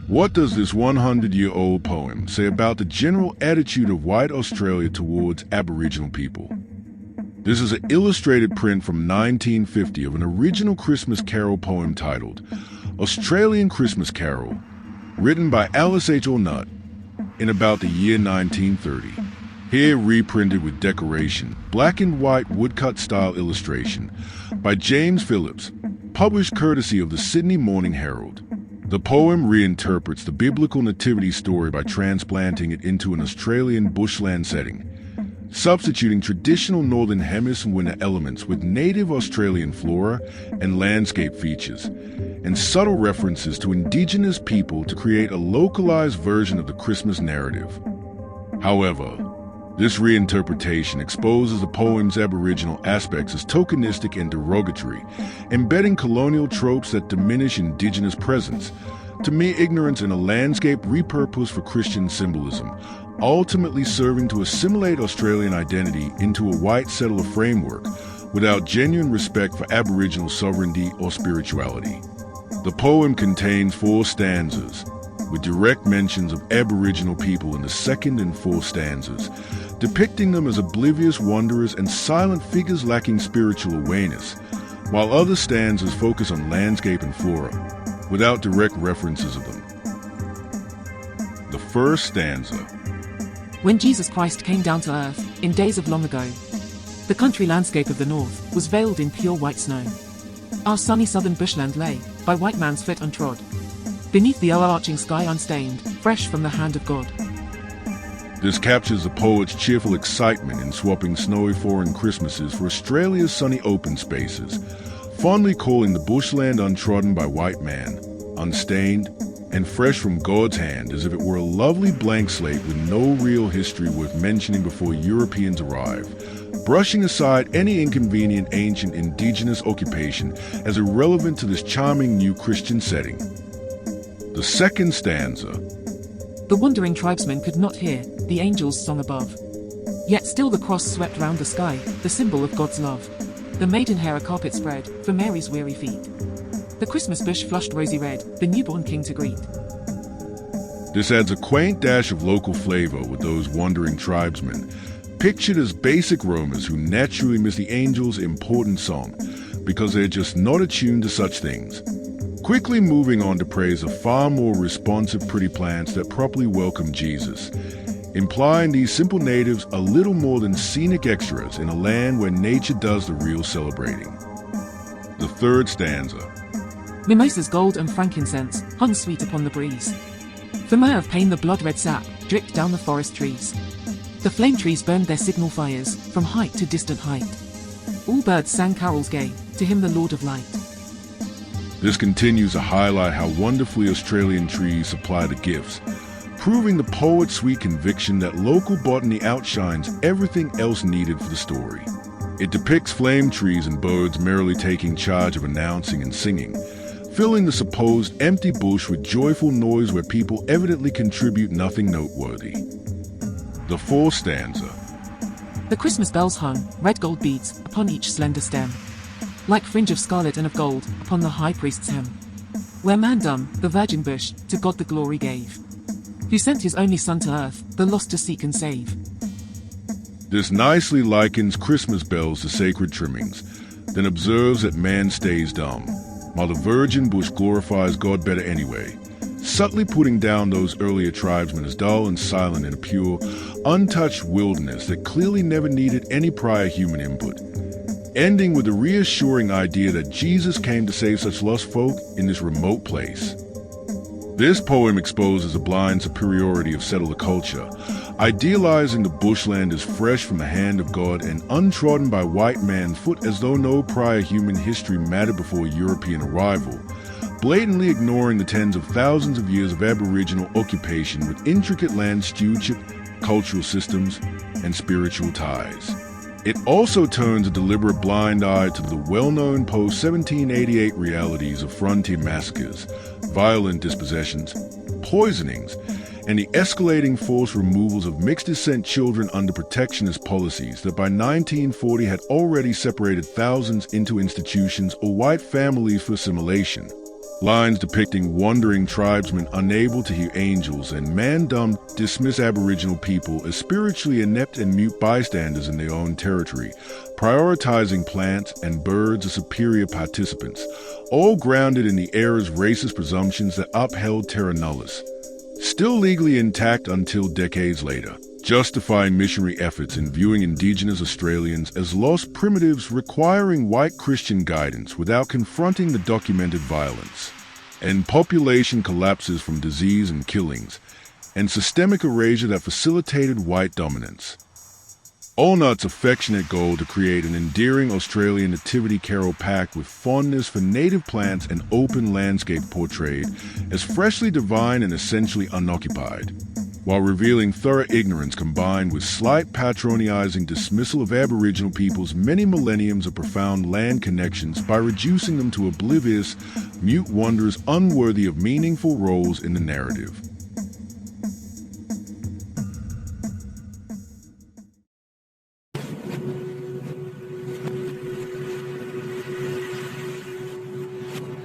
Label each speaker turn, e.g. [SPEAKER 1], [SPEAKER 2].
[SPEAKER 1] What does this 100-year-old poem say about the general attitude of white Australia towards Aboriginal people? This is an illustrated print from 1950 of an original Christmas carol poem titled Australian Christmas Carol, written by Alice H. Allnutt in about the year 1930. Here reprinted with decoration, black and white woodcut-style illustration by James Phillips, published courtesy of the Sydney Morning Herald. The poem reinterprets the biblical nativity story by transplanting it into an Australian bushland setting, substituting traditional Northern Hemisphere elements with native Australian flora and landscape features, and subtle references to Indigenous people to create a localized version of the Christmas narrative. However, this reinterpretation exposes the poem's Aboriginal aspects as tokenistic and derogatory, embedding colonial tropes that diminish Indigenous presence to mere ignorance in a landscape repurposed for Christian symbolism, ultimately serving to assimilate Australian identity into a white settler framework without genuine respect for Aboriginal sovereignty or spirituality. The poem contains 4 stanzas, with direct mentions of Aboriginal people in the second and fourth stanzas, depicting them as oblivious wanderers and silent figures lacking spiritual awareness, while other stanzas focus on landscape and flora, without direct references of them. The first stanza.
[SPEAKER 2] When Jesus Christ came down to earth, in days of long ago, the country landscape of the north was veiled in pure white snow. Our sunny southern bushland lay, by white man's foot untrod, beneath the overarching sky unstained, fresh from the hand of God.
[SPEAKER 1] This captures the poet's cheerful excitement in swapping snowy foreign Christmases for Australia's sunny open spaces, fondly calling the bushland untrodden by white man, unstained, and fresh from God's hand, as if it were a lovely blank slate with no real history worth mentioning before Europeans arrive, brushing aside any inconvenient ancient Indigenous occupation as irrelevant to this charming new Christian setting. The second stanza.
[SPEAKER 2] The wandering tribesmen could not hear the angels' song above. Yet still the cross swept round the sky, the symbol of God's love. The maidenhair a carpet spread for Mary's weary feet. The Christmas bush flushed rosy red, the newborn king to greet.
[SPEAKER 1] This adds a quaint dash of local flavor with those wandering tribesmen, pictured as basic roamers who naturally miss the angels' important song because they're just not attuned to such things. Quickly moving on to praise of far more responsive pretty plants that properly welcome Jesus, implying these simple natives a little more than scenic extras in a land where nature does the real celebrating. The third stanza.
[SPEAKER 2] Mimosas, gold and frankincense hung sweet upon the breeze. For myrrh of pain the blood-red sap dripped down the forest trees. The flame trees burned their signal fires from height to distant height. All birds sang carols gay to him the Lord of Light.
[SPEAKER 1] This continues to highlight how wonderfully Australian trees supply the gifts, proving the poet's sweet conviction that local botany outshines everything else needed for the story. It depicts flame trees and birds merrily taking charge of announcing and singing, filling the supposed empty bush with joyful noise where people evidently contribute nothing noteworthy. The fourth stanza.
[SPEAKER 2] The Christmas bells hung, red gold beads, upon each slender stem, like fringe of scarlet and of gold, upon the high priest's hem. Where man dumb, the virgin bush, to God the glory gave, who sent his only son to earth, the lost to seek and save.
[SPEAKER 1] This nicely likens Christmas bells to sacred trimmings, then observes that man stays dumb, while the virgin bush glorifies God better anyway, subtly putting down those earlier tribesmen as dull and silent in a pure, untouched wilderness that clearly never needed any prior human input, ending with the reassuring idea that Jesus came to save such lost folk in this remote place. This poem exposes the blind superiority of settler culture, idealizing the bushland as fresh from the hand of God and untrodden by white man's foot as though no prior human history mattered before European arrival, blatantly ignoring the tens of thousands of years of Aboriginal occupation with intricate land stewardship, cultural systems, and spiritual ties. It also turns a deliberate blind eye to the well-known post-1788 realities of frontier massacres, violent dispossessions, poisonings, and the escalating forced removals of mixed-descent children under protectionist policies that by 1940 had already separated thousands into institutions or white families for assimilation. Lines depicting wandering tribesmen unable to hear angels and man-dumb dismiss Aboriginal people as spiritually inept and mute bystanders in their own territory, prioritizing plants and birds as superior participants, all grounded in the era's racist presumptions that upheld terra nullius. Still legally intact until decades later, justifying missionary efforts in viewing Indigenous Australians as lost primitives requiring white Christian guidance without confronting the documented violence, and population collapses from disease and killings, and systemic erasure that facilitated white dominance. Allnutt's affectionate goal to create an endearing Australian nativity carol packed with fondness for native plants and open landscape portrayed as freshly divine and essentially unoccupied, while revealing thorough ignorance combined with slight patronizing dismissal of Aboriginal people's many millenniums of profound land connections by reducing them to oblivious, mute wonders unworthy of meaningful roles in the narrative.